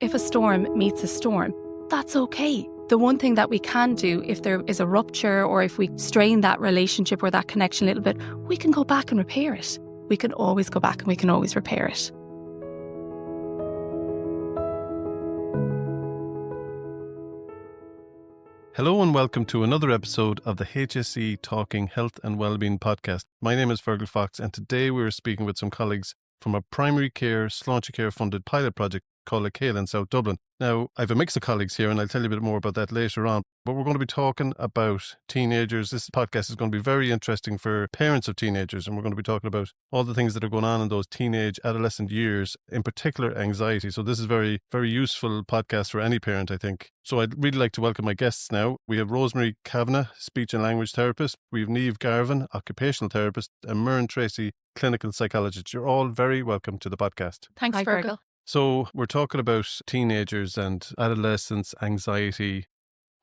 If a storm meets a storm, that's okay. The one thing that we can do if there is a rupture or if we strain that relationship or that connection a little bit, we can go back and repair it. We can always go back and we can always repair it. Hello and welcome to another episode of the HSE Talking Health and Wellbeing podcast. My name is Fergal Fox and today we're speaking with some colleagues from a primary care, Sláinte Care funded pilot project called Acela in South Dublin. Now, I have a mix of colleagues here and I'll tell you a bit more about that later on, but we're going to be talking about teenagers. This podcast is going to be very interesting for parents of teenagers, and we're going to be talking about all the things that are going on in those teenage, adolescent years, in particular anxiety. So this is a very, very useful podcast for any parent, I think. So I'd really like to welcome my guests now. We have Rosemary Kavanagh, speech and language therapist. We have Niamh Garvin, occupational therapist, and Myrne Tracy, clinical psychologist. You're all very welcome to the podcast. Thanks, Fergal. So we're talking about teenagers and adolescents, anxiety.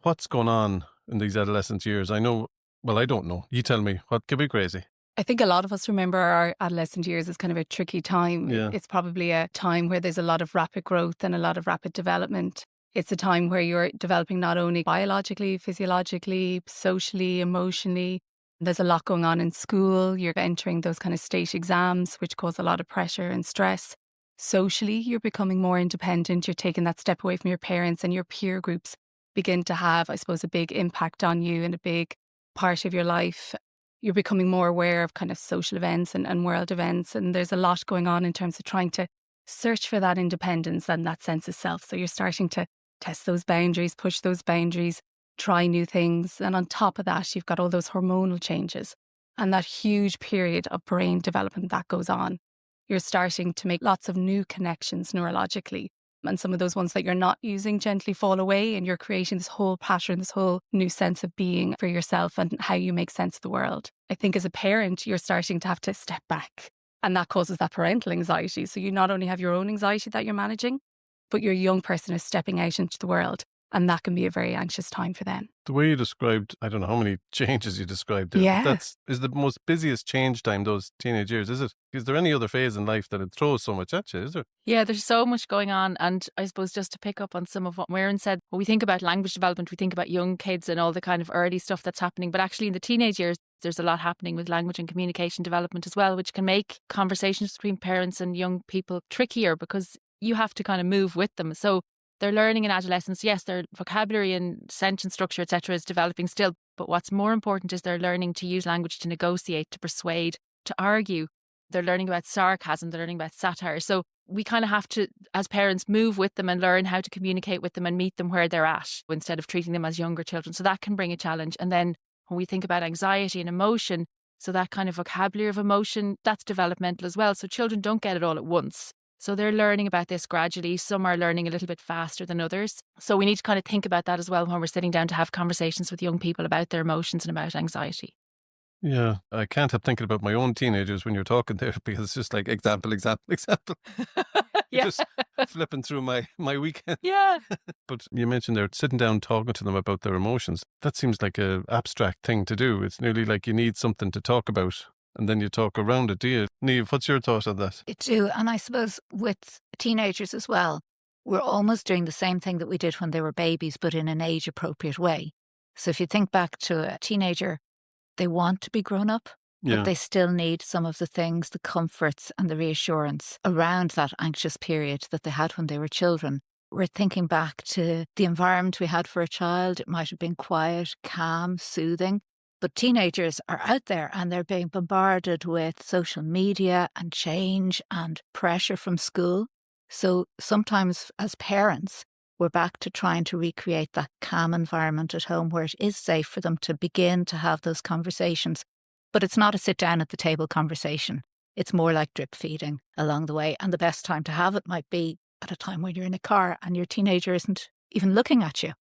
What's going on in these adolescent years? I don't know. You tell me. What could be crazy? I think a lot of us remember our adolescent years as kind of a tricky time. Yeah. It's probably a time where there's a lot of rapid growth and a lot of rapid development. It's a time where you're developing not only biologically, physiologically, socially, emotionally. There's a lot going on in school. You're entering those kind of state exams, which cause a lot of pressure and stress. Socially, you're becoming more independent. You're taking that step away from your parents, and your peer groups begin to have, I suppose, a big impact on you and a big part of your life. You're becoming more aware of kind of social events and world events. And there's a lot going on in terms of trying to search for that independence and that sense of self. So you're starting to test those boundaries, push those boundaries, try new things. And on top of that, you've got all those hormonal changes and that huge period of brain development that goes on. You're starting to make lots of new connections neurologically. And some of those ones that you're not using gently fall away, and you're creating this whole pattern, this whole new sense of being for yourself and how you make sense of the world. I think as a parent, you're starting to have to step back, and that causes that parental anxiety. So you not only have your own anxiety that you're managing, but your young person is stepping out into the world, and that can be a very anxious time for them. The way you described, I don't know how many changes you described there. Yeah. That is the most busiest change time, those teenage years, is it? Is there any other phase in life that it throws so much at you, is there? Yeah, there's so much going on. And I suppose just to pick up on some of what Myrne said, when we think about language development, we think about young kids and all the kind of early stuff that's happening. But actually in the teenage years, there's a lot happening with language and communication development as well, which can make conversations between parents and young people trickier because you have to kind of move with them. So they're learning in adolescence. Yes, their vocabulary and sentence structure, etc., is developing still. But what's more important is they're learning to use language to negotiate, to persuade, to argue. They're learning about sarcasm. They're learning about satire. So we kind of have to, as parents, move with them and learn how to communicate with them and meet them where they're at instead of treating them as younger children. So that can bring a challenge. And then when we think about anxiety and emotion, so that kind of vocabulary of emotion, that's developmental as well. So children don't get it all at once. So they're learning about this gradually. Some are learning a little bit faster than others. So we need to kind of think about that as well when we're sitting down to have conversations with young people about their emotions and about anxiety. Yeah, I can't help thinking about my own teenagers when you're talking there because it's just like example. Yeah. Just flipping through my weekend. Yeah. But you mentioned they're sitting down talking to them about their emotions. That seems like an abstract thing to do. It's nearly like you need something to talk about. And then you talk around it, do you? Niamh, what's your thought on that? It do. And I suppose with teenagers as well, we're almost doing the same thing that we did when they were babies, but in an age-appropriate way. So if you think back to a teenager, they want to be grown up, but they still need some of the things, the comforts and the reassurance around that anxious period that they had when they were children. We're thinking back to the environment we had for a child. It might have been quiet, calm, soothing. But teenagers are out there and they're being bombarded with social media and change and pressure from school. So sometimes as parents, we're back to trying to recreate that calm environment at home where it is safe for them to begin to have those conversations. But it's not a sit down at the table conversation. It's more like drip feeding along the way. And the best time to have it might be at a time when you're in a car and your teenager isn't even looking at you.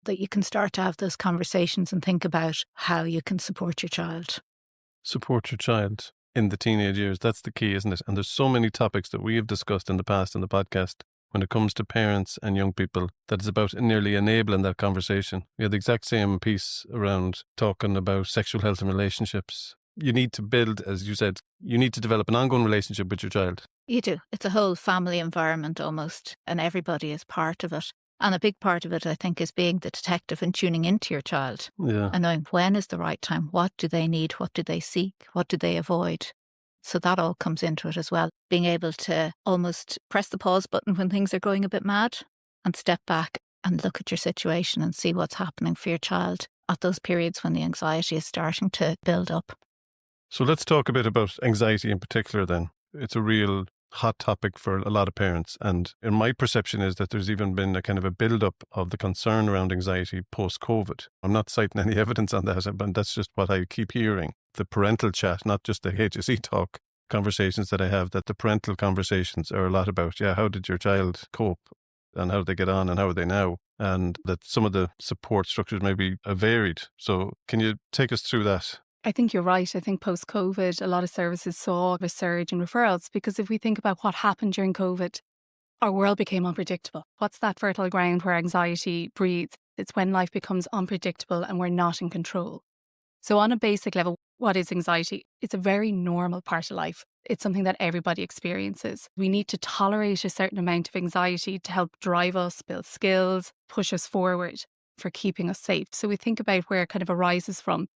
That you can start to have those conversations and think about how you can support your child. Support your child in the teenage years. That's the key, isn't it? And there's so many topics that we have discussed in the past in the podcast when it comes to parents and young people that is about nearly enabling that conversation. We had the exact same piece around talking about sexual health and relationships. You need to build, as you said, you need to develop an ongoing relationship with your child. You do. It's a whole family environment almost, and everybody is part of it. And a big part of it, I think, is being the detective and tuning into your child Yeah. and knowing when is the right time, what do they need, what do they seek, what do they avoid. So that all comes into it as well. Being able to almost press the pause button when things are going a bit mad and step back and look at your situation and see what's happening for your child at those periods when the anxiety is starting to build up. So let's talk a bit about anxiety in particular then. It's a real hot topic for a lot of parents. And in my perception is that there's even been a kind of a build-up of the concern around anxiety post-COVID. I'm not citing any evidence on that, but that's just what I keep hearing. The parental chat, not just the HSE talk conversations that I have, that the parental conversations are a lot about, how did your child cope and how did they get on and how are they now? And that some of the support structures may be varied. So can you take us through that? I think you're right. I think post-COVID, a lot of services saw a surge in referrals because if we think about what happened during COVID, our world became unpredictable. What's that fertile ground where anxiety breeds? It's when life becomes unpredictable and we're not in control. So on a basic level, what is anxiety? It's a very normal part of life. It's something that everybody experiences. We need to tolerate a certain amount of anxiety to help drive us, build skills, push us forward for keeping us safe. So we think about where it kind of arises from.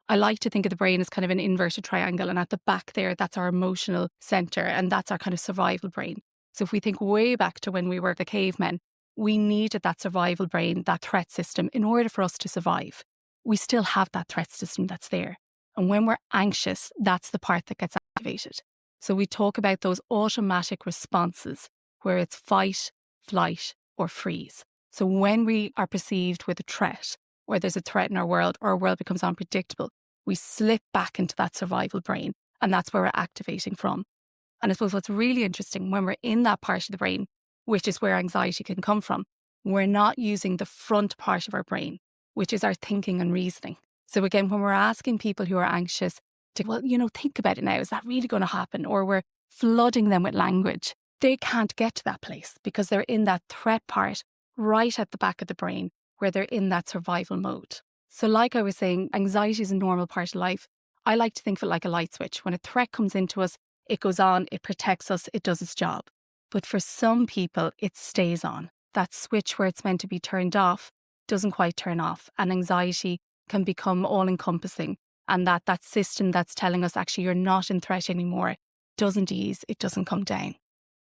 I like to think of the brain as kind of an inverted triangle, and at the back there, that's our emotional center, and that's our kind of survival brain. So if we think way back to when we were the cavemen, we needed that survival brain, that threat system, in order for us to survive. We still have that threat system that's there. And when we're anxious, that's the part that gets activated. So we talk about those automatic responses where it's fight, flight, or freeze. So when we are perceived with a threat, or there's a threat in our world, or our world becomes unpredictable, we slip back into that survival brain, and that's where we're activating from. And I suppose what's really interesting, when we're in that part of the brain, which is where anxiety can come from, we're not using the front part of our brain, which is our thinking and reasoning. So again, when we're asking people who are anxious to, think about it now, is that really going to happen? Or we're flooding them with language, they can't get to that place because they're in that threat part right at the back of the brain where they're in that survival mode. So like I was saying, anxiety is a normal part of life. I like to think of it like a light switch. When a threat comes into us, it goes on, it protects us, it does its job. But for some people, it stays on. That switch where it's meant to be turned off doesn't quite turn off, and anxiety can become all-encompassing. And that system that's telling us actually you're not in threat anymore doesn't ease, it doesn't come down.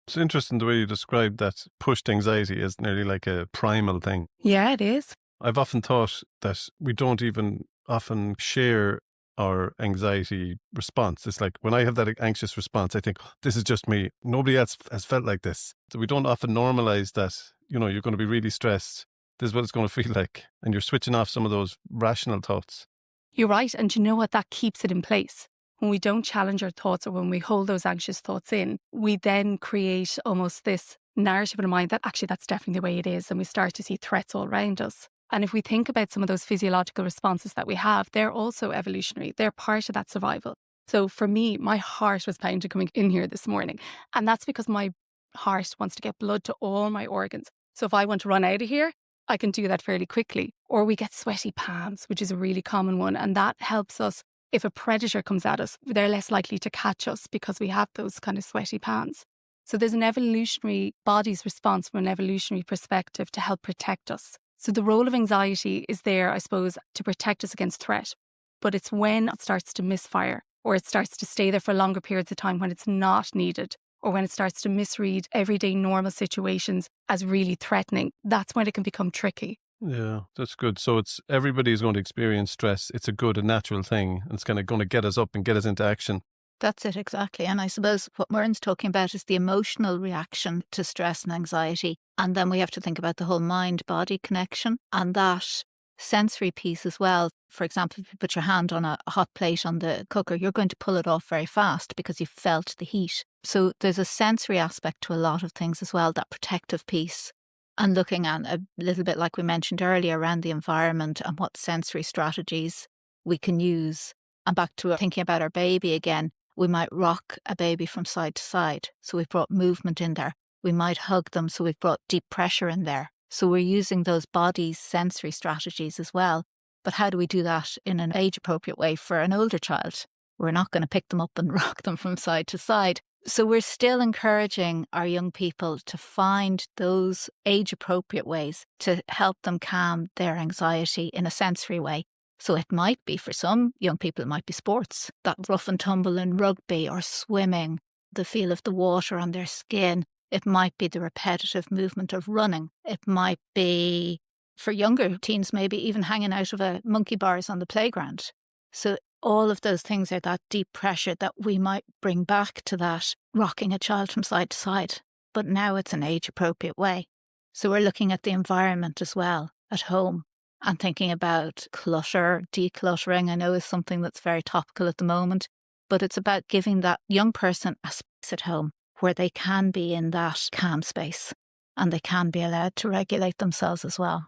It's interesting the way you describe that pushed anxiety as nearly like a primal thing. Yeah, it is. I've often thought that we don't even often share our anxiety response. It's like when I have that anxious response, I think, this is just me. Nobody else has felt like this. So we don't often normalize that, you're going to be really stressed. This is what it's going to feel like. And you're switching off some of those rational thoughts. You're right. And you know what? That keeps it in place. When we don't challenge our thoughts or when we hold those anxious thoughts in, we then create almost this narrative in our mind that actually that's definitely the way it is. And we start to see threats all around us. And if we think about some of those physiological responses that we have, they're also evolutionary. They're part of that survival. So for me, my heart was pounding coming in here this morning. And that's because my heart wants to get blood to all my organs. So if I want to run out of here, I can do that fairly quickly. Or we get sweaty palms, which is a really common one. And that helps us. If a predator comes at us, they're less likely to catch us because we have those kind of sweaty palms. So there's an evolutionary body's response from an evolutionary perspective to help protect us. So the role of anxiety is there, I suppose, to protect us against threat. But it's when it starts to misfire or it starts to stay there for longer periods of time when it's not needed, or when it starts to misread everyday normal situations as really threatening. That's when it can become tricky. Yeah, that's good. So everybody's going to experience stress. It's a good and natural thing. And it's kind of going to get us up and get us into action. That's it, exactly. And I suppose what Muireann's talking about is the emotional reaction to stress and anxiety. And then we have to think about the whole mind-body connection and that sensory piece as well. For example, if you put your hand on a hot plate on the cooker, you're going to pull it off very fast because you've felt the heat. So there's a sensory aspect to a lot of things as well, that protective piece. And looking at a little bit like we mentioned earlier around the environment and what sensory strategies we can use. And back to thinking about our baby again, we might rock a baby from side to side. So we've brought movement in there. We might hug them. So we've brought deep pressure in there. So we're using those body sensory strategies as well. But how do we do that in an age appropriate way for an older child? We're not going to pick them up and rock them from side to side. So we're still encouraging our young people to find those age-appropriate ways to help them calm their anxiety in a sensory way. So it might be, for some young people, it might be sports, that rough and tumble in rugby or swimming, the feel of the water on their skin. It might be the repetitive movement of running. It might be, for younger teens, maybe even hanging out of a monkey bars on the playground. So all of those things are that deep pressure that we might bring back to that rocking a child from side to side. But now it's an age-appropriate way. So we're looking at the environment as well at home and thinking about clutter, decluttering, I know is something that's very topical at the moment. But it's about giving that young person a space at home where they can be in that calm space and they can be allowed to regulate themselves as well.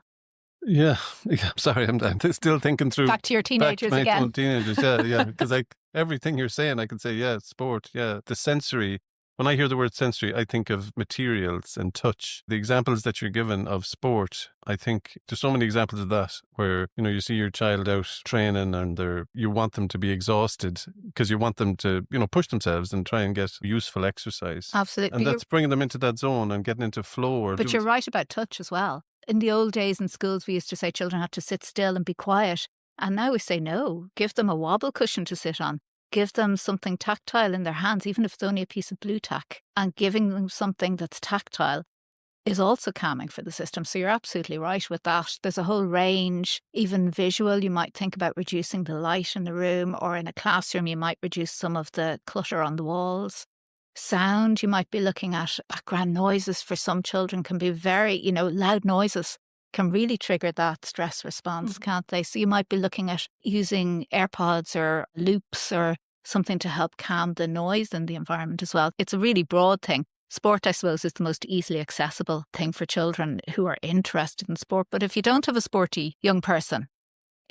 Yeah, sorry, I'm still thinking through Back to your teenagers my again. own teenagers. Yeah, because everything you're saying, I can say, yeah, sport, yeah, the sensory. When I hear the word sensory, I think of materials and touch. The examples that you're given of sport, I think there's so many examples of that where, you see your child out training and you want them to be exhausted because you want them to, push themselves and try and get useful exercise. Absolutely. And that's bringing them into that zone and getting into flow. But you're right about touch as well. In the old days in schools, we used to say children had to sit still and be quiet. And now we say no, give them a wobble cushion to sit on. Give them something tactile in their hands, even if it's only a piece of blue tack. And giving them something that's tactile is also calming for the system. So you're absolutely right with that. There's a whole range, even visual. You might think about reducing the light in the room, or in a classroom, you might reduce some of the clutter on the walls. Sound, you might be looking at background noises for some children can be very, loud noises can really trigger that stress response, can't they? So you might be looking at using AirPods or loops or something to help calm the noise in the environment as well. It's a really broad thing. Sport, I suppose, is the most easily accessible thing for children who are interested in sport. But if you don't have a sporty young person,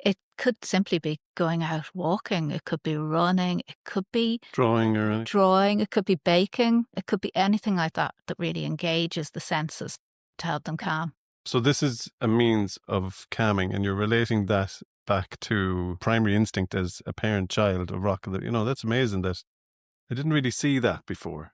it could simply be going out walking. It could be running. It could be drawing or anything. Drawing. It could be baking. It could be anything like that that really engages the senses to help them calm. So this is a means of calming, and you're relating that back to primary instinct as a parent-child of rock. That's amazing that I didn't really see that before.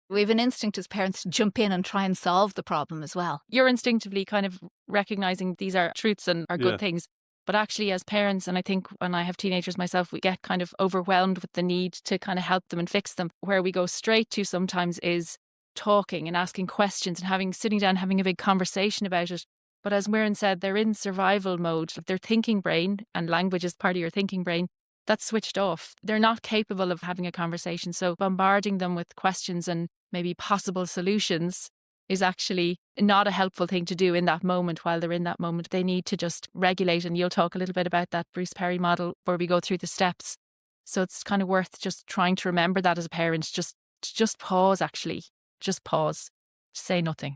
We have an instinct as parents to jump in and try and solve the problem as well. You're instinctively kind of recognizing these are truths and are good things. But actually, as parents, and I think when I have teenagers myself, we get kind of overwhelmed with the need to kind of help them and fix them. Where we go straight to sometimes is talking and asking questions and sitting down, having a big conversation about it. But as Muireann said, they're in survival mode. Their thinking brain, and language is part of your thinking brain, that's switched off. They're not capable of having a conversation. So bombarding them with questions and maybe possible solutions is actually not a helpful thing to do in that moment. While they're in that moment, they need to just regulate. And you'll talk a little bit about that Bruce Perry model where we go through the steps. So it's kind of worth just trying to remember that as a parent, just pause, actually. Just pause. Say nothing.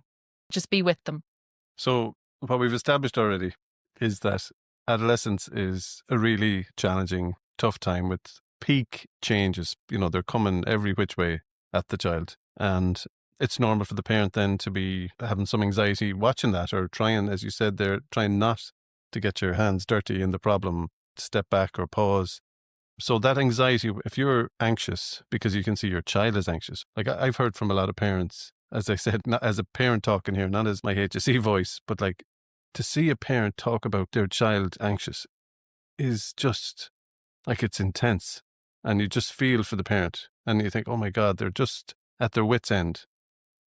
Just be with them. So what we've established already is that adolescence is a really challenging, tough time with peak changes. They're coming every which way at the child. And it's normal for the parent then to be having some anxiety watching that, or trying, as you said, they're trying not to get your hands dirty in the problem, step back or pause. So that anxiety, if you're anxious because you can see your child is anxious, like I've heard from a lot of parents, as I said, not as a parent talking here, not as my HSE voice, but like to see a parent talk about their child anxious is just like, it's intense. And you just feel for the parent and you think, oh my God, they're just at their wits' end.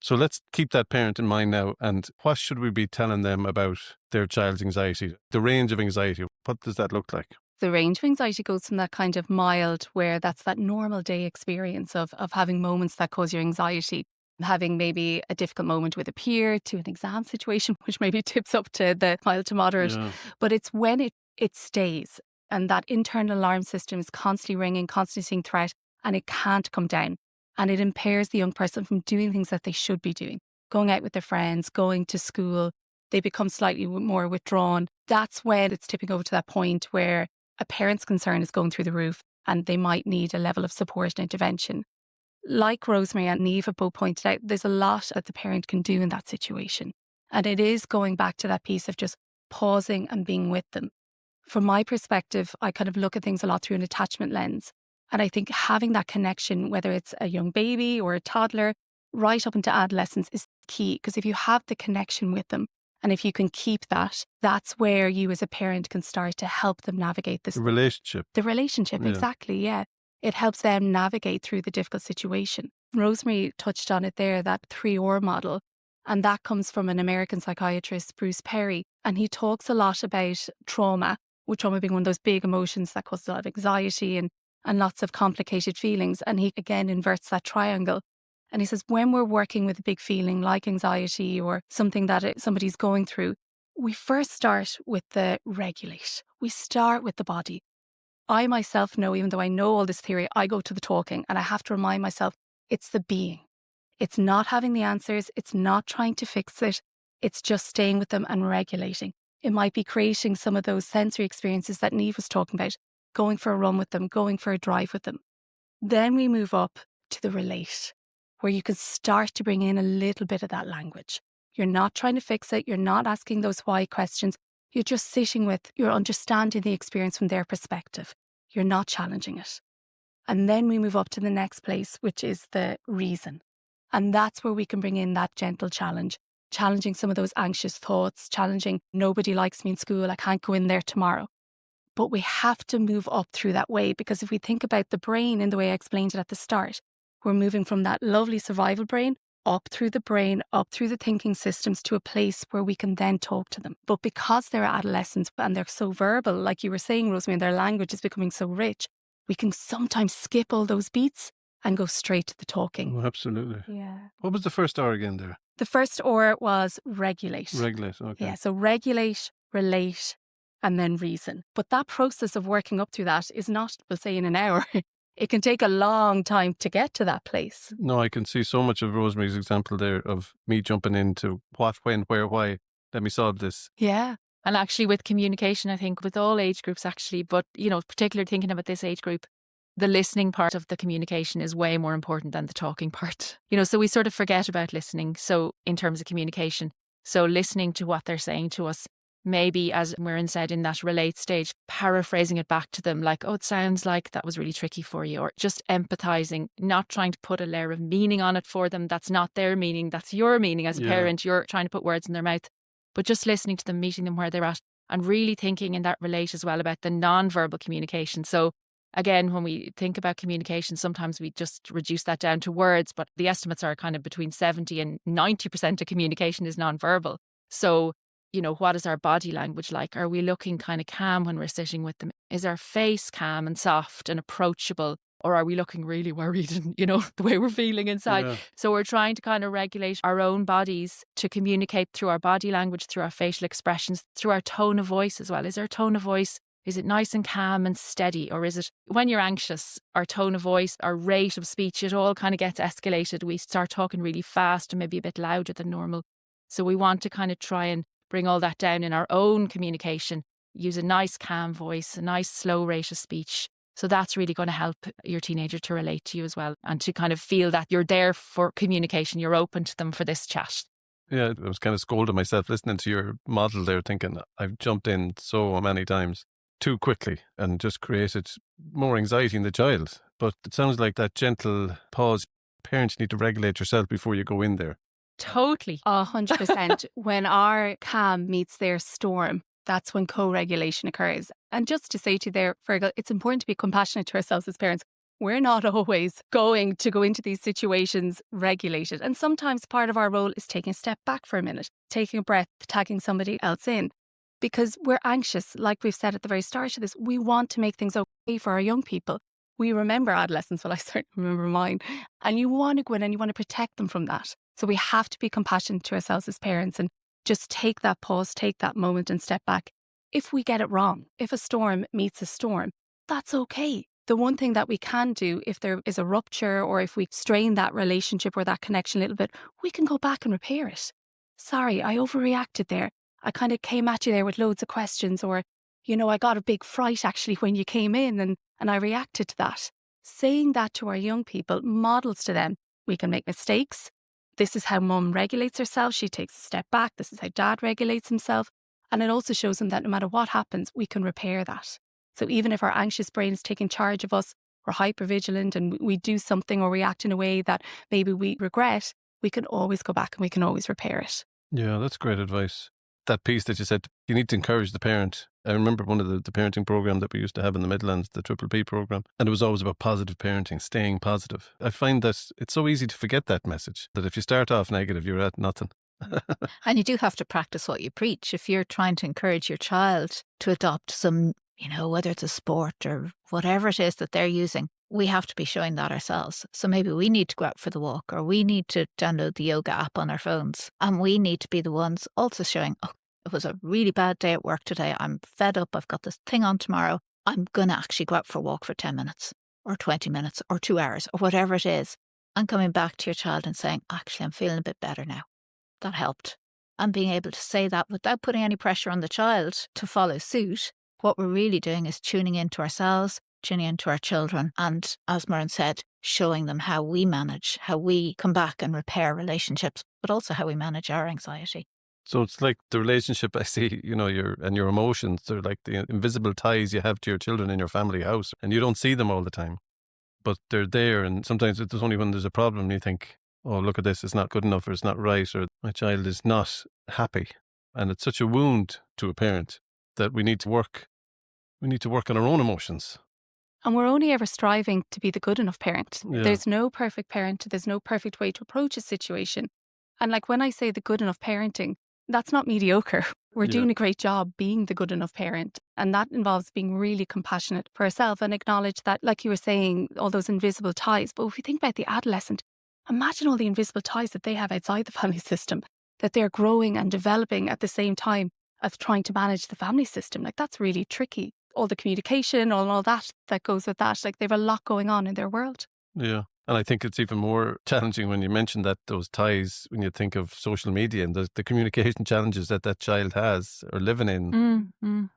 So let's keep that parent in mind now. And what should we be telling them about their child's anxiety? The range of anxiety, what does that look like? The range of anxiety goes from that kind of mild, where that's that normal day experience of having moments that cause you anxiety, having maybe a difficult moment with a peer, to an exam situation, which maybe tips up to the mild to moderate. Yeah. But it's when it stays and that internal alarm system is constantly ringing, constantly seeing threat, and it can't come down. And it impairs the young person from doing things that they should be doing, going out with their friends, going to school. They become slightly more withdrawn. That's when it's tipping over to that point where a parent's concern is going through the roof and they might need a level of support and intervention. Like Rosemary and Niamh have both pointed out, there's a lot that the parent can do in that situation. And it is going back to that piece of just pausing and being with them. From my perspective, I kind of look at things a lot through an attachment lens. And I think having that connection, whether it's a young baby or a toddler, right up into adolescence is key. Because if you have the connection with them and if you can keep that, that's where you as a parent can start to help them navigate this. The relationship. The relationship, Yeah. exactly, yeah. It helps them navigate through the difficult situation. Rosemary touched on it there, that 3R model. And that comes from an American psychiatrist, Bruce Perry. And he talks a lot about trauma, with trauma being one of those big emotions that causes a lot of anxiety and lots of complicated feelings. And he again inverts that triangle. And he says, when we're working with a big feeling like anxiety or something that somebody's going through, we first start with the regulate. We start with the body. I myself know, even though I know all this theory, I go to the talking and I have to remind myself it's the being. It's not having the answers. It's not trying to fix it. It's just staying with them and regulating. It might be creating some of those sensory experiences that Niamh was talking about, going for a run with them, going for a drive with them. Then we move up to the relate, where you can start to bring in a little bit of that language. You're not trying to fix it. You're not asking those why questions. You're just sitting with, you're understanding the experience from their perspective. You're not challenging it. And then we move up to the next place, which is the reason. And that's where we can bring in that gentle challenge, challenging some of those anxious thoughts, challenging nobody likes me in school, I can't go in there tomorrow. But we have to move up through that way, because if we think about the brain in the way I explained it at the start, we're moving from that lovely survival brain up through the brain, up through the thinking systems to a place where we can then talk to them. But because they're adolescents and they're so verbal, like you were saying, Rosemary, and their language is becoming so rich, we can sometimes skip all those beats and go straight to the talking. Oh, absolutely. Yeah. What was the first R again there? The first R was regulate. Regulate, okay. Yeah, so regulate, relate, and then reason. But that process of working up through that is not, we'll say, in an hour. It can take a long time to get to that place. No, I can see so much of Rosemary's example there of me jumping into what, when, where, why. Let me solve this. Yeah. And actually with communication, I think with all age groups actually, but, particularly thinking about this age group, the listening part of the communication is way more important than the talking part. So we sort of forget about listening. So in terms of communication, so listening to what they're saying to us, maybe as Muireann said in that relate stage, paraphrasing it back to them like, oh, it sounds like that was really tricky for you, or just empathizing, not trying to put a layer of meaning on it for them. That's not their meaning. That's your meaning as a parent. You're trying to put words in their mouth, but just listening to them, meeting them where they're at, and really thinking in that relate as well about the non-verbal communication. So again, when we think about communication, sometimes we just reduce that down to words, but the estimates are kind of between 70 and 90% of communication is non-verbal. So, what is our body language like? Are we looking kind of calm when we're sitting with them? Is our face calm and soft and approachable? Or are we looking really worried and, the way we're feeling inside? Yeah. So we're trying to kind of regulate our own bodies to communicate through our body language, through our facial expressions, through our tone of voice as well. Is our tone of voice, is it nice and calm and steady? Or is it, when you're anxious, our tone of voice, our rate of speech, it all kind of gets escalated. We start talking really fast and maybe a bit louder than normal. So we want to kind of try and bring all that down in our own communication, use a nice calm voice, a nice slow rate of speech. So that's really going to help your teenager to relate to you as well, and to kind of feel that you're there for communication, you're open to them for this chat. Yeah, I was kind of scolding myself listening to your model there, thinking I've jumped in so many times too quickly and just created more anxiety in the child. But it sounds like that gentle pause. Parents need to regulate yourself before you go in there. Totally. 100%. When our calm meets their storm, that's when co-regulation occurs. And just to say to you there, Fergal, it's important to be compassionate to ourselves as parents. We're not always going to go into these situations regulated. And sometimes part of our role is taking a step back for a minute, taking a breath, tagging somebody else in. Because we're anxious, like we've said at the very start of this, we want to make things okay for our young people. We remember adolescence, well, I certainly remember mine. And you want to go in and you want to protect them from that. So we have to be compassionate to ourselves as parents and just take that pause, take that moment and step back. If we get it wrong, if a storm meets a storm, that's okay. The one thing that we can do if there is a rupture or if we strain that relationship or that connection a little bit, we can go back and repair it. Sorry, I overreacted there. I kind of came at you there with loads of questions, or, I got a big fright actually when you came in and I reacted to that. Saying that to our young people models to them, we can make mistakes. This is how mum regulates herself. She takes a step back. This is how dad regulates himself. And it also shows them that no matter what happens, we can repair that. So even if our anxious brain is taking charge of us, we're hypervigilant and we do something or react in a way that maybe we regret, we can always go back and we can always repair it. Yeah, that's great advice. That piece that you said, you need to encourage the parent. I remember one of the parenting program that we used to have in the Midlands, the Triple P program, and it was always about positive parenting, staying positive. I find that it's so easy to forget that message, that if you start off negative, you're at nothing. And you do have to practice what you preach. If you're trying to encourage your child to adopt some, whether it's a sport or whatever it is that they're using, we have to be showing that ourselves. So maybe we need to go out for the walk, or we need to download the yoga app on our phones. And we need to be the ones also showing, oh, it was a really bad day at work today. I'm fed up. I've got this thing on tomorrow. I'm going to actually go out for a walk for 10 minutes or 20 minutes or 2 hours or whatever it is. And coming back to your child and saying, actually, I'm feeling a bit better now. That helped. And being able to say that without putting any pressure on the child to follow suit, what we're really doing is tuning into ourselves, tuning into our children, and as Muireann said, showing them how we manage, how we come back and repair relationships, but also how we manage our anxiety. So it's like the relationship I see, your emotions, they're like the invisible ties you have to your children in your family house, and you don't see them all the time, but they're there. And sometimes it's only when there's a problem you think, oh, look at this, it's not good enough, or it's not right, or my child is not happy. And it's such a wound to a parent that we need to work on our own emotions. And we're only ever striving to be the good enough parent. Yeah. There's no perfect parent. There's no perfect way to approach a situation. And like when I say the good enough parenting, that's not mediocre. We're doing a great job being the good enough parent. And that involves being really compassionate for ourselves and acknowledge that, like you were saying, all those invisible ties. But if we think about the adolescent, imagine all the invisible ties that they have outside the family system, that they're growing and developing at the same time as trying to manage the family system. Like that's really tricky. All the communication, all that goes with that. Like they have a lot going on in their world. Yeah. And I think it's even more challenging when you mention that, those ties, when you think of social media and the communication challenges that child has or living in.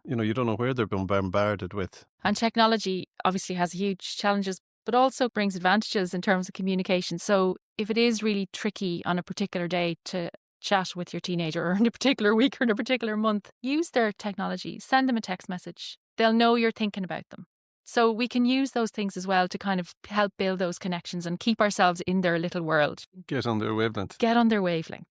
You don't know where they're being bombarded with. And technology obviously has huge challenges, but also brings advantages in terms of communication. So if it is really tricky on a particular day to chat with your teenager, or in a particular week or in a particular month, use their technology, send them a text message. They'll know you're thinking about them. So we can use those things as well to kind of help build those connections and keep ourselves in their little world. Get on their wavelength.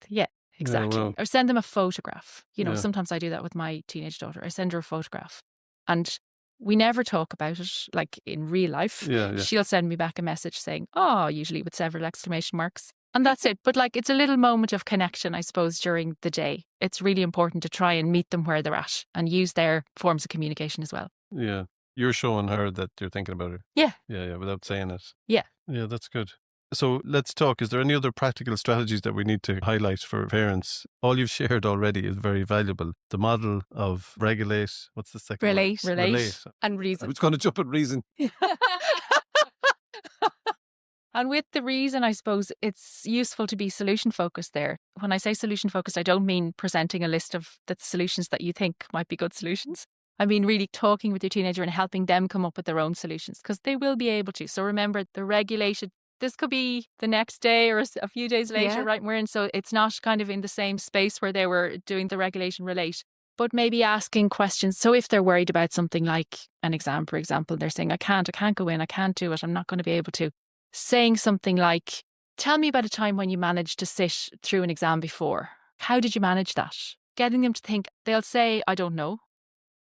Yeah, exactly. Yeah, well. Or send them a photograph. Yeah. Sometimes I do that with my teenage daughter. I send her a photograph and we never talk about it like in real life. Yeah. She'll send me back a message saying, oh, usually with several exclamation marks. And that's it. But like, it's a little moment of connection, I suppose, during the day. It's really important to try and meet them where they're at and use their forms of communication as well. Yeah. You're showing her that you're thinking about her. Yeah. Yeah, without saying it. Yeah. Yeah, that's good. So let's talk. Is there any other practical strategies that we need to highlight for parents? All you've shared already is very valuable. The model of regulate, what's the second Relate. one? Relate. And I reason. was going to jump at reason. And with the reason, I suppose it's useful to be solution focused there. When I say solution focused, I don't mean presenting a list of the solutions that you think might be good solutions. I mean, really talking with your teenager and helping them come up with their own solutions, because they will be able to. So remember, the regulated, this could be the next day or a few days later, right, Muireann? So it's not kind of in the same space where they were doing the regulation relate, but maybe asking questions. So if they're worried about something like an exam, for example, they're saying, I can't go in, I can't do it, I'm not going to be able to. Saying something like, tell me about a time when you managed to sit through an exam before. How did you manage that? Getting them to think, they'll say, I don't know.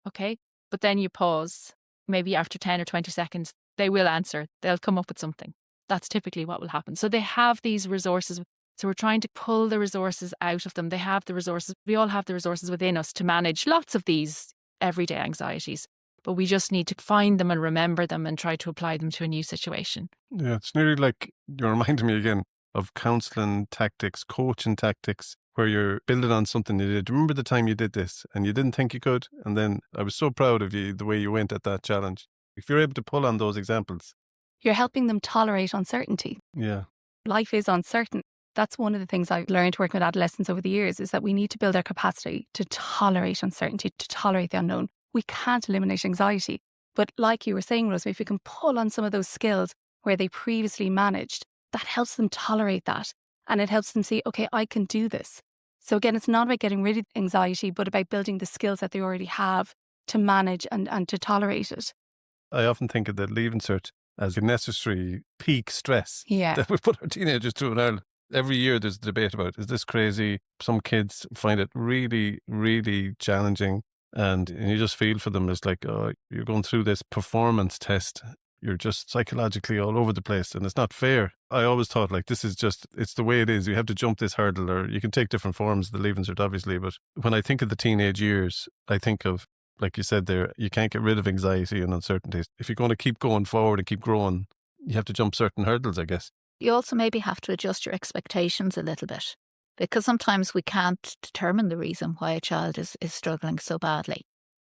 Okay. But then you pause, maybe after 10 or 20 seconds, they will answer. They'll come up with something. That's typically what will happen. So they have these resources. So we're trying to pull the resources out of them. They have the resources. We all have the resources within us to manage lots of these everyday anxieties. But we just need to find them and remember them and try to apply them to a new situation. Yeah, it's nearly like you're reminding me again of counselling tactics, coaching tactics, where you're building on something you did. Remember the time you did this and you didn't think you could? And then I was so proud of you, the way you went at that challenge. If you're able to pull on those examples. You're helping them tolerate uncertainty. Yeah. Life is uncertain. That's one of the things I've learned working with adolescents over the years, is that we need to build our capacity to tolerate uncertainty, to tolerate the unknown. We can't eliminate anxiety. But like you were saying, Rosemary, if we can pull on some of those skills where they previously managed, that helps them tolerate that. And it helps them see, okay, I can do this. So again, it's not about getting rid of anxiety, but about building the skills that they already have to manage and to tolerate it. I often think of the Leaving Cert as a necessary peak stress Yeah. that we put our teenagers through in Ireland. Every year there's a debate about, is this crazy? Some kids find it really, really challenging. And you just feel for them. It's like, oh, you're going through this performance test. You're just psychologically all over the place, and it's not fair. I always thought, like, this is just, it's the way it is. You have to jump this hurdle, or you can take different forms of the Leaving Cert, obviously. But when I think of the teenage years, I think of, like you said there, you can't get rid of anxiety and uncertainties. If you're going to keep going forward and keep growing, you have to jump certain hurdles, I guess. You also maybe have to adjust your expectations a little bit, because sometimes we can't determine the reason why a child is struggling so badly.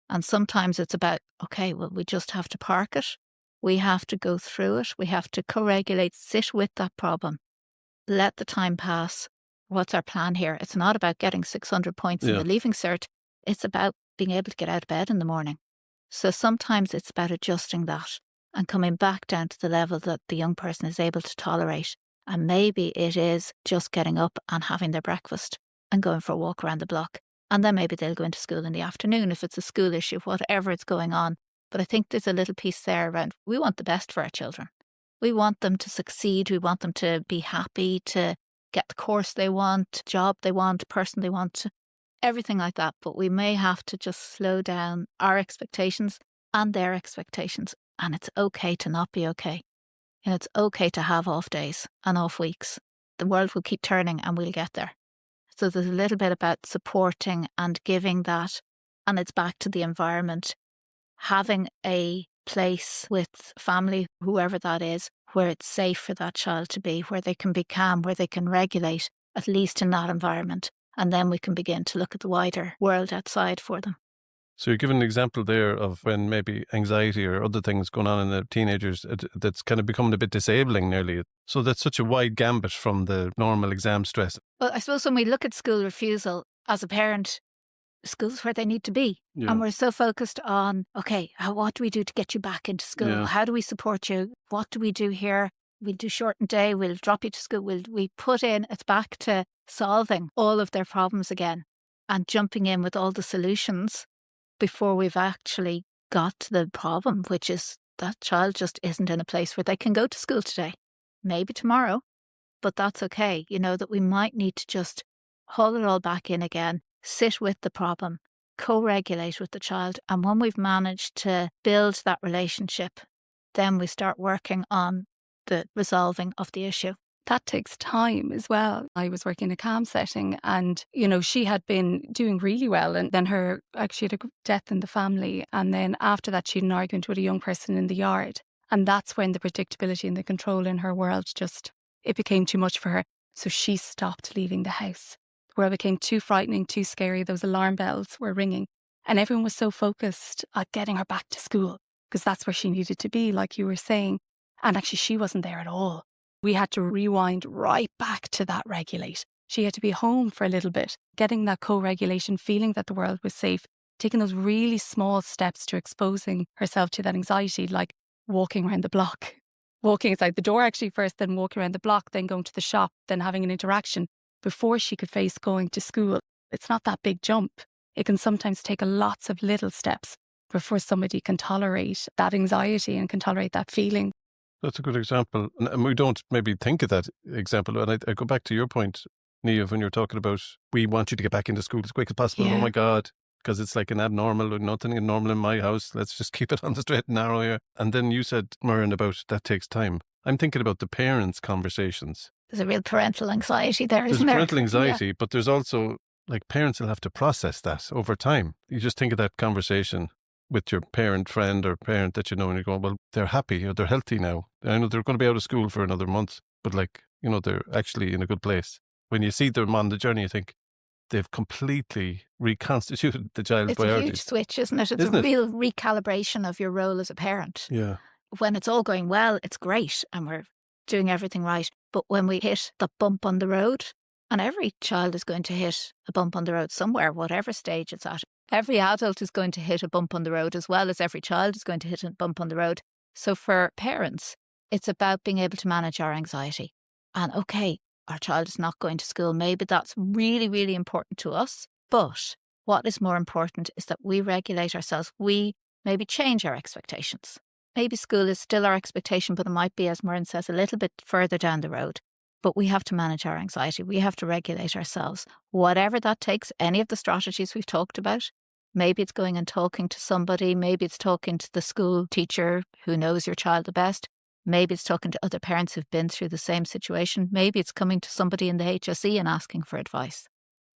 And sometimes it's about, okay, well, we just have to park it. We have to go through it. We have to co-regulate, sit with that problem, let the time pass. What's our plan here? It's not about getting 600 points in the Leaving Cert. It's about being able to get out of bed in the morning. So sometimes it's about adjusting that and coming back down to the level that the young person is able to tolerate. And maybe it is just getting up and having their breakfast and going for a walk around the block. And then maybe they'll go into school in the afternoon if it's a school issue, whatever is going on. But I think there's a little piece there around, we want the best for our children. We want them to succeed. We want them to be happy, to get the course they want, job they want, person they want, everything like that. But we may have to just slow down our expectations and their expectations. And it's okay to not be okay. And it's okay to have off days and off weeks. The world will keep turning and we'll get there. So there's a little bit about supporting and giving that. And it's back to the environment. Having a place with family, whoever that is, where it's safe for that child to be, where they can be calm, where they can regulate, at least in that environment. And then we can begin to look at the wider world outside for them. So you're giving an example there of when maybe anxiety or other things going on in the teenagers that's kind of becoming a bit disabling nearly. So that's such a wide gambit from the normal exam stress. Well, I suppose when we look at school refusal, as a parent, school's where they need to be. And we're so focused on, okay, what do we do to get you back into school? Yeah. How do we support you? What do we do here? We'll do shortened day. We'll drop you to school. We put in, it's back to solving all of their problems again and jumping in with all the solutions before we've actually got to the problem, which is that child just isn't in a place where they can go to school today. Maybe tomorrow, but that's okay. You know, that we might need to just haul it all back in again, sit with the problem, co-regulate with the child. And when we've managed to build that relationship, then we start working on the resolving of the issue. That takes time as well. I was working in a CAM setting and, you know, she had been doing really well. And then she had a death in the family. And then after that, she had an argument with a young person in the yard. And that's when the predictability and the control in her world it became too much for her. So she stopped leaving the house. The world became too frightening, too scary. Those alarm bells were ringing. And everyone was so focused at getting her back to school because that's where she needed to be, like you were saying. And actually, she wasn't there at all. We had to rewind right back to that regulate. She had to be home for a little bit, getting that co-regulation, feeling that the world was safe, taking those really small steps to exposing herself to that anxiety, like walking around the block, walking inside the door actually first, then walking around the block, then going to the shop, then having an interaction before she could face going to school. It's not that big jump. It can sometimes take lots of little steps before somebody can tolerate that anxiety and can tolerate that feeling. That's a good example. And we don't maybe think of that example. And I go back to your point, Niamh, when you're talking about, we want you to get back into school as quick as possible. Yeah. Oh my God, because it's like an abnormal or nothing normal in my house. Let's just keep it on the straight and narrow here. And then you said, Murren, about that takes time. I'm thinking about the parents' conversations. There's a real parental anxiety there, There's isn't there? parental anxiety, but there's also, like, parents will have to process that over time. You just think of that conversation with your parent, friend or parent that you know, and you're going, well, they're happy or they're healthy now. I know they're going to be out of school for another month, but like, you know, they're actually in a good place. When you see them on the journey, you think they've completely reconstituted the child's priorities. It's a huge switch, isn't it? It's Isn't a it? real recalibration of your role as a parent. Yeah. When it's all going well, it's great and we're doing everything right. But when we hit the bump on the road, and every child is going to hit a bump on the road somewhere, whatever stage it's at. Every adult is going to hit a bump on the road as well as every child is going to hit a bump on the road. So for parents, it's about being able to manage our anxiety. And okay, our child is not going to school. Maybe that's really, really important to us. But what is more important is that we regulate ourselves. We maybe change our expectations. maybe school is still our expectation, but it might be, as Maureen says, a little bit further down the road. But we have to manage our anxiety. We have to regulate ourselves. Whatever that takes, any of the strategies we've talked about, maybe it's going and talking to somebody, maybe it's talking to the school teacher who knows your child the best, maybe it's talking to other parents who've been through the same situation, maybe it's coming to somebody in the HSE and asking for advice.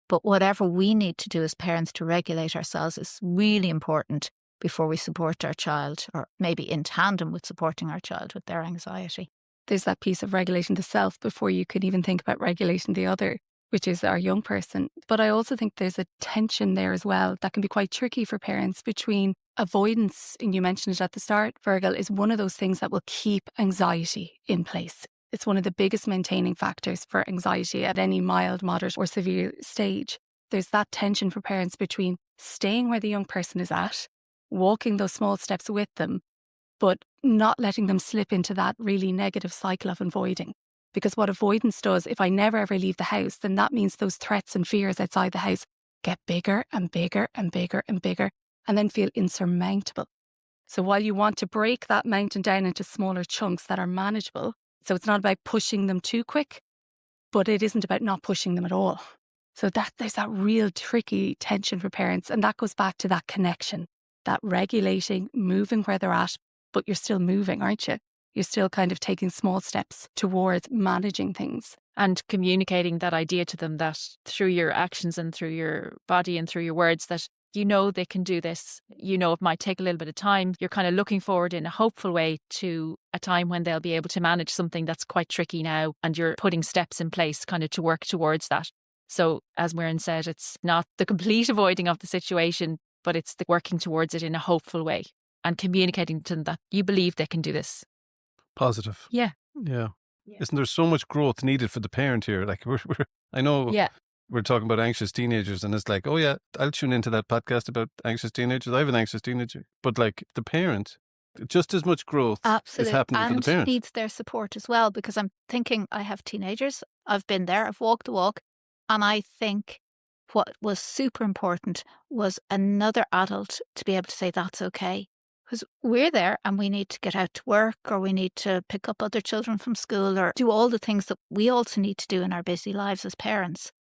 But whatever we need to do as parents to regulate ourselves is really important before we support our child, or maybe in tandem with supporting our child with their anxiety. There's that piece of regulating the self before you can even think about regulating the other, which is our young person. But I also think there's a tension there as well that can be quite tricky for parents between avoidance, and you mentioned it at the start, Virgil, is one of those things that will keep anxiety in place. It's one of the biggest maintaining factors for anxiety at any mild, moderate or severe stage. There's that tension for parents between staying where the young person is at, walking those small steps with them, but not letting them slip into that really negative cycle of avoiding. Because what avoidance does, if I never ever leave the house, then that means those threats and fears outside the house get bigger and bigger and bigger and bigger, and then feel insurmountable. So while you want to break that mountain down into smaller chunks that are manageable, so it's not about pushing them too quick, but it isn't about not pushing them at all. So there's that real tricky tension for parents, and that goes back to that connection, that regulating, moving where they're at, but you're still moving, aren't you? You're still kind of taking small steps towards managing things. And communicating that idea to them that through your actions and through your body and through your words that you know they can do this. You know it might take a little bit of time. You're kind of looking forward in a hopeful way to a time when they'll be able to manage something that's quite tricky now, and you're putting steps in place kind of to work towards that. So as Muireann said, it's not the complete avoiding of the situation, but it's the working towards it in a hopeful way and communicating to them that you believe they can do this. Positive. Yeah. Yeah. Isn't there so much growth needed for the parent here? Like I know we're talking about anxious teenagers, and it's like, oh yeah, I'll tune into that podcast about anxious teenagers. I have an anxious teenager. But like the parent, just as much growth is happening for the parent. And needs their support as well, because I'm thinking I have teenagers. I've been there. I've walked the walk. And I think what was super important was another adult to be able to say that's okay. Because we're there and we need to get out to work, or we need to pick up other children from school, or do all the things that we also need to do in our busy lives as parents.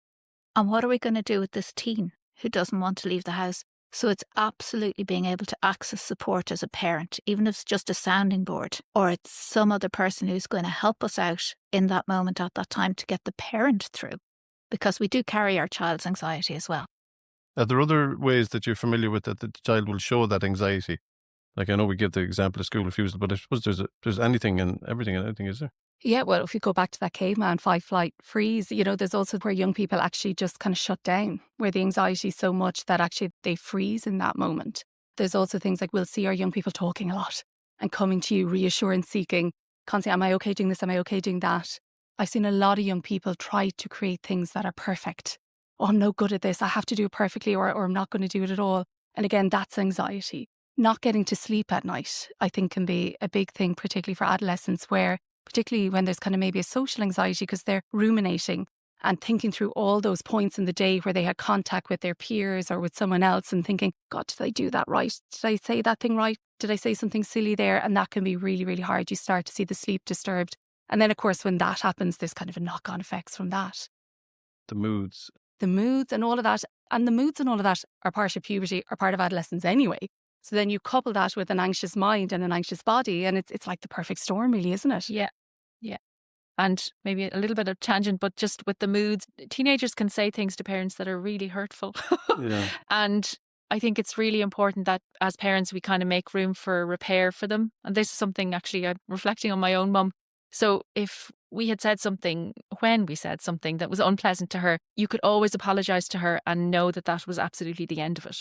And what are we going to do with this teen who doesn't want to leave the house? So it's absolutely being able to access support as a parent, even if it's just a sounding board, or it's some other person who's going to help us out in that moment at that time to get the parent through. Because we do carry our child's anxiety as well. Are there other ways that you're familiar with that the child will show that anxiety? Like I know we give the example of school refusal, but I suppose there's anything and everything and anything, is there? Yeah, well, if you go back to that caveman fight, flight, freeze, there's also where young people actually just kind of shut down, where the anxiety is so much that actually they freeze in that moment. There's also things like we'll see our young people talking a lot and coming to you, reassurance seeking, constantly, am I okay doing this? Am I okay doing that? I've seen a lot of young people try to create things that are perfect. Oh, I'm no good at this. I have to do it perfectly, or I'm not going to do it at all. And again, that's anxiety. Not getting to sleep at night, I think, can be a big thing, particularly for adolescents, particularly when there's kind of maybe a social anxiety because they're ruminating and thinking through all those points in the day where they had contact with their peers or with someone else and thinking, God, did I do that right? Did I say that thing right? Did I say something silly there? And that can be really, really hard. You start to see the sleep disturbed. And then, of course, when that happens, there's kind of a knock-on effects from that. The moods and all of that. And the moods and all of that are part of puberty, are part of adolescence anyway. So then you couple that with an anxious mind and an anxious body, and it's like the perfect storm, really, isn't it? Yeah. And maybe a little bit of tangent, but just with the moods, teenagers can say things to parents that are really hurtful. Yeah. And I think it's really important that as parents, we kind of make room for repair for them. And this is something actually I'm reflecting on my own mum. So if we had said something, when we said something that was unpleasant to her, you could always apologise to her and know that that was absolutely the end of it.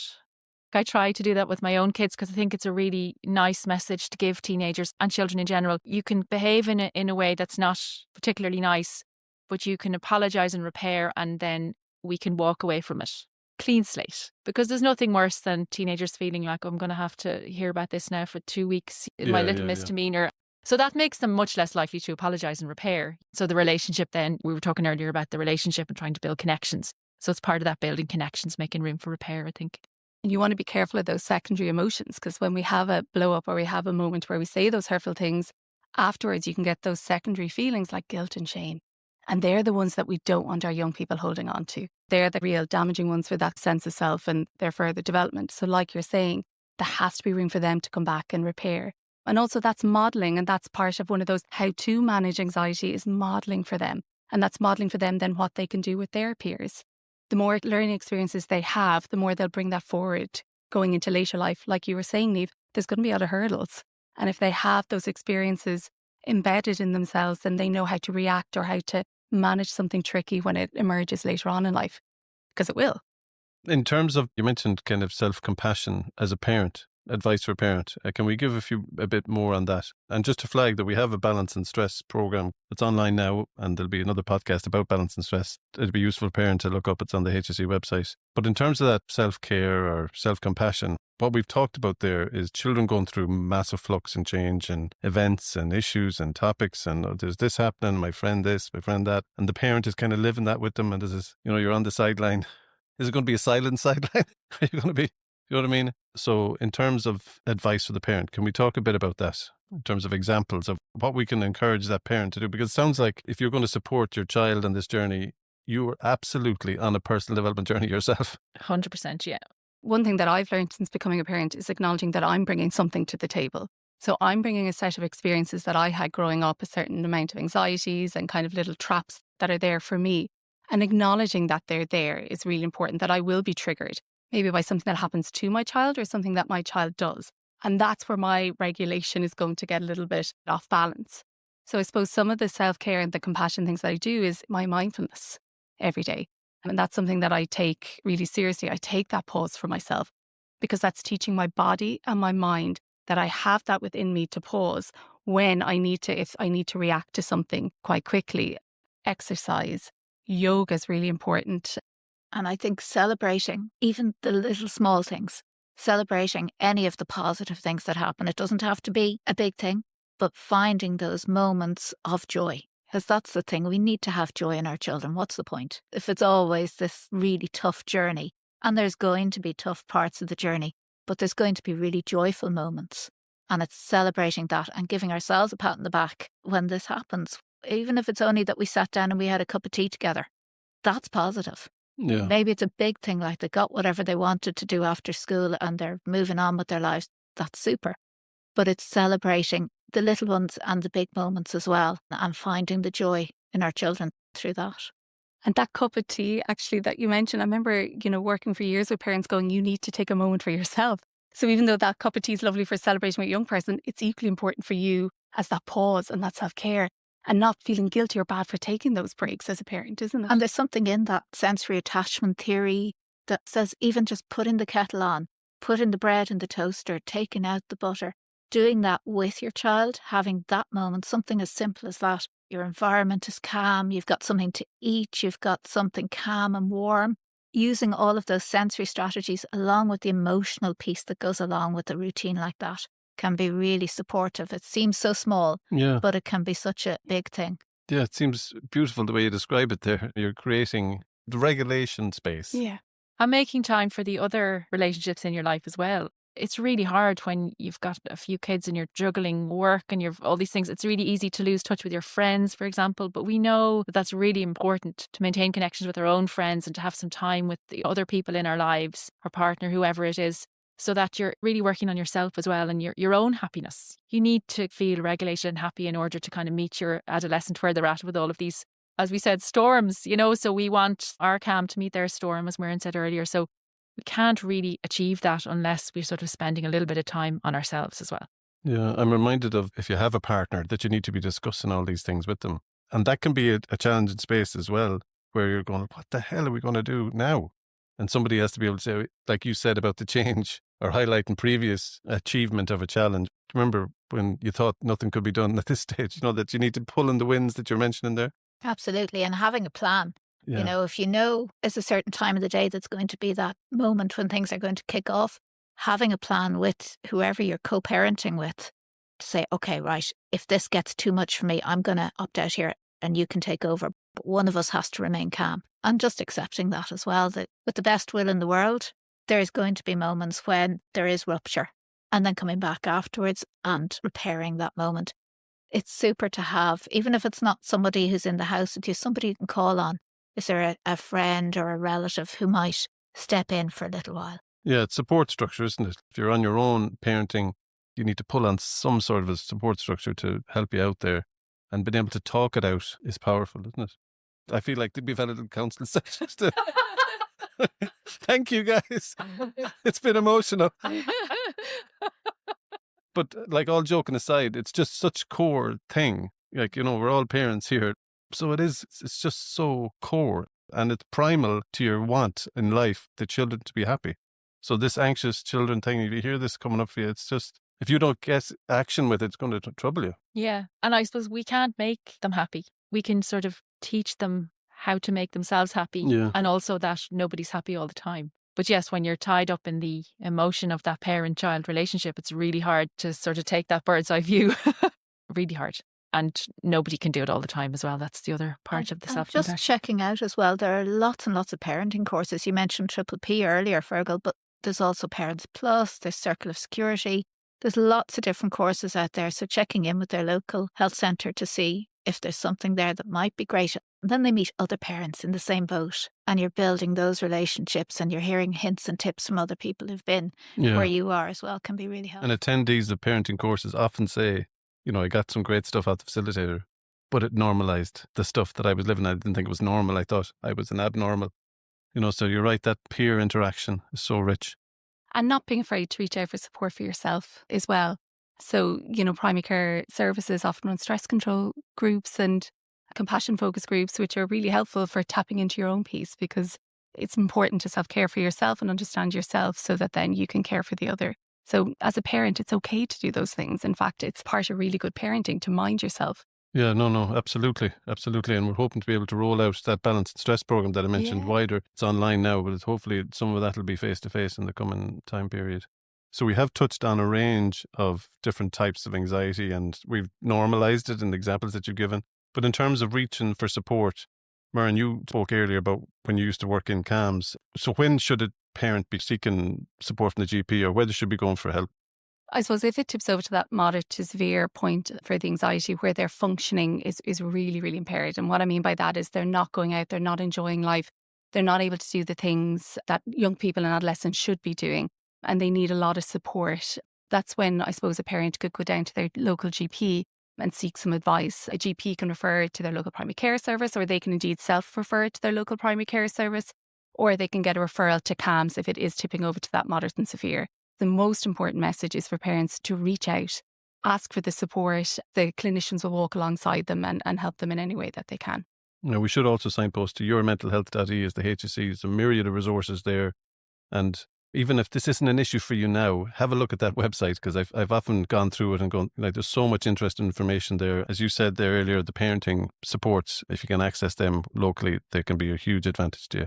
I try to do that with my own kids because I think it's a really nice message to give teenagers and children in general. You can behave in a way that's not particularly nice, but you can apologise and repair, and then we can walk away from it. Clean slate. Because there's nothing worse than teenagers feeling like, I'm going to have to hear about this now for 2 weeks, my little misdemeanour. So that makes them much less likely to apologise and repair. So the relationship then, we were talking earlier about the relationship and trying to build connections. So it's part of that building connections, making room for repair, I think. And you want to be careful of those secondary emotions, because when we have a blow up or we have a moment where we say those hurtful things, afterwards you can get those secondary feelings like guilt and shame. And they're the ones that we don't want our young people holding on to. They're the real damaging ones for that sense of self and their further development. So like you're saying, there has to be room for them to come back and repair. And also that's modelling, and that's part of one of those how to manage anxiety is modelling for them. And that's modelling for them then what they can do with their peers. The more learning experiences they have, the more they'll bring that forward going into later life. Like you were saying, Niamh, there's going to be other hurdles. And if they have those experiences embedded in themselves, then they know how to react or how to manage something tricky when it emerges later on in life, because it will. In terms of, you mentioned kind of self-compassion as a parent, advice for a parent. Can we give a bit more on that? And just to flag that we have a balance and stress program that's online now, and there'll be another podcast about balance and stress. It'd be useful for parents to look up. It's on the HSE website. But in terms of that self-care or self-compassion, what we've talked about there is children going through massive flux and change and events and issues and topics, and there's this happening, my friend this, my friend that, and the parent is kind of living that with them, and this is, you're on the sideline. Is it going to be a silent sideline? Are you going to be, you know what I mean? So in terms of advice for the parent, can we talk a bit about that in terms of examples of what we can encourage that parent to do? Because it sounds like if you're going to support your child on this journey, you are absolutely on a personal development journey yourself. 100%, yeah. One thing that I've learned since becoming a parent is acknowledging that I'm bringing something to the table. So I'm bringing a set of experiences that I had growing up, a certain amount of anxieties and kind of little traps that are there for me. And acknowledging that they're there is really important, that I will be triggered, maybe by something that happens to my child or something that my child does. And that's where my regulation is going to get a little bit off balance. So I suppose some of the self-care and the compassion things that I do is my mindfulness every day. And that's something that I take really seriously. I take that pause for myself, because that's teaching my body and my mind that I have that within me to pause when I need to, if I need to react to something quite quickly. Exercise, yoga is really important. And I think celebrating even the little small things, celebrating any of the positive things that happen. It doesn't have to be a big thing, but finding those moments of joy. Because that's the thing, we need to have joy in our children. What's the point? If it's always this really tough journey, and there's going to be tough parts of the journey, but there's going to be really joyful moments. And it's celebrating that and giving ourselves a pat on the back when this happens. Even if it's only that we sat down and we had a cup of tea together, that's positive. Yeah. Maybe it's a big thing, like they got whatever they wanted to do after school and they're moving on with their lives. That's super. But it's celebrating the little ones and the big moments as well, and finding the joy in our children through that. And that cup of tea, actually, that you mentioned, I remember, working for years with parents going, you need to take a moment for yourself. So even though that cup of tea is lovely for celebrating with a young person, it's equally important for you as that pause and that self-care, and not feeling guilty or bad for taking those breaks as a parent, isn't it? And there's something in that sensory attachment theory that says even just putting the kettle on, putting the bread in the toaster, taking out the butter, doing that with your child, having that moment, something as simple as that. Your environment is calm, you've got something to eat, you've got something calm and warm. Using all of those sensory strategies along with the emotional piece that goes along with a routine like that can be really supportive. It seems so small, but it can be such a big thing. Yeah, it seems beautiful the way you describe it there. You're creating the regulation space. Yeah. And making time for the other relationships in your life as well. It's really hard when you've got a few kids and you're juggling work and you've all these things. It's really easy to lose touch with your friends, for example. But we know that that's really important to maintain connections with our own friends and to have some time with the other people in our lives, our partner, whoever it is, so that you're really working on yourself as well and your own happiness. You need to feel regulated and happy in order to kind of meet your adolescent where they're at with all of these, as we said, storms, so we want our calm to meet their storm, as Muireann said earlier. So we can't really achieve that unless we're sort of spending a little bit of time on ourselves as well. Yeah, I'm reminded of, if you have a partner, that you need to be discussing all these things with them. And that can be a challenging space as well, where you're going, what the hell are we going to do now? And somebody has to be able to say, like you said about the change or highlighting previous achievement of a challenge. Remember when you thought nothing could be done at this stage, that you need to pull in the wins that you're mentioning there? Absolutely. And having a plan. Yeah. If it's a certain time of the day that's going to be that moment when things are going to kick off, having a plan with whoever you're co-parenting with to say, okay, right, if this gets too much for me, I'm going to opt out here and you can take over. But one of us has to remain calm. And just accepting that as well, that with the best will in the world, there's going to be moments when there is rupture, and then coming back afterwards and repairing that moment. It's super to have, even if it's not somebody who's in the house with you, somebody you can call on. Is there a friend or a relative who might step in for a little while? Yeah, it's support structure, isn't it? If you're on your own parenting, you need to pull on some sort of a support structure to help you out there. And being able to talk it out is powerful, isn't it? I feel like we've had a little counselling session. Thank you, guys. It's been emotional. But like, all joking aside, it's just such a core thing. Like, we're all parents here. So it's just so core, and it's primal to your want in life, the children to be happy. So this anxious children thing, if you hear this coming up for you, it's just, if you don't get action with it, it's going to trouble you. Yeah. And I suppose we can't make them happy. We can sort of teach them how to make themselves happy, and also that nobody's happy all the time. But yes, when you're tied up in the emotion of that parent-child relationship, it's really hard to sort of take that bird's eye view. Really hard. And nobody can do it all the time as well. That's the other part of the self-compassion. Just checking out as well, there are lots and lots of parenting courses. You mentioned Triple P earlier, Fergal, but there's also Parents Plus, there's Circle of Security. There's lots of different courses out there. So checking in with their local health centre to see if there's something there that might be great. And then they meet other parents in the same boat, and you're building those relationships, and you're hearing hints and tips from other people who've been where you are as well, can be really helpful. And attendees of parenting courses often say, I got some great stuff out the facilitator, but it normalized the stuff that I was living. I didn't think it was normal. I thought I was an abnormal. So you're right, that peer interaction is so rich. And not being afraid to reach out for support for yourself as well. So, primary care services often run stress control groups and compassion focus groups, which are really helpful for tapping into your own piece, because it's important to self-care for yourself and understand yourself so that then you can care for the other. So as a parent, it's okay to do those things. In fact, it's part of really good parenting to mind yourself. Yeah, no, absolutely. Absolutely. And we're hoping to be able to roll out that balanced stress program that I mentioned wider. It's online now, but hopefully some of that will be face-to-face in the coming time period. So we have touched on a range of different types of anxiety, and we've normalized it in the examples that you've given. But in terms of reaching for support, Maireann, you spoke earlier about when you used to work in CAMS. So when should a parent be seeking support from the GP, or whether should be going for help? I suppose if it tips over to that moderate to severe point for the anxiety where their functioning is really, really impaired. And what I mean by that is they're not going out, they're not enjoying life, they're not able to do the things that young people and adolescents should be doing, and they need a lot of support. That's when I suppose a parent could go down to their local GP and seek some advice. A GP can refer it to their local primary care service, or they can indeed self-refer it to their local primary care service, or they can get a referral to CAMS if it is tipping over to that moderate and severe. The most important message is for parents to reach out, ask for the support. The clinicians will walk alongside them and help them in any way that they can. We should also signpost to yourmentalhealth.ie as the HSE. There's a myriad of resources there. And even if this isn't an issue for you now, have a look at that website, because I've often gone through it and gone, there's so much interesting information there. As you said there earlier, the parenting supports, if you can access them locally, they can be a huge advantage to you.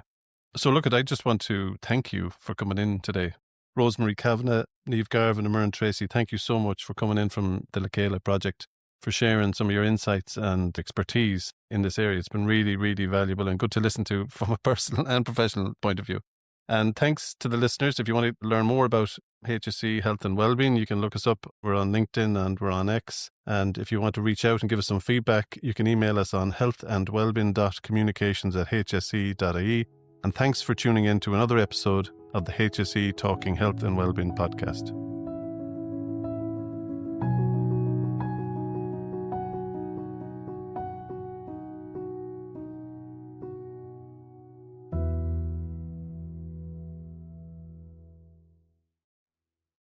So look, I just want to thank you for coming in today. Rosemary Kavanagh, Niamh Garvin and Maireann Tracy, thank you so much for coming in from the Lacala project, for sharing some of your insights and expertise in this area. It's been really, really valuable and good to listen to from a personal and professional point of view. And thanks to the listeners. If you want to learn more about HSE Health and Wellbeing, you can look us up. We're on LinkedIn and we're on X. And if you want to reach out and give us some feedback, you can email us on healthandwellbeing.communications@hse.ie. And thanks for tuning in to another episode of the HSE Talking Health and Wellbeing podcast.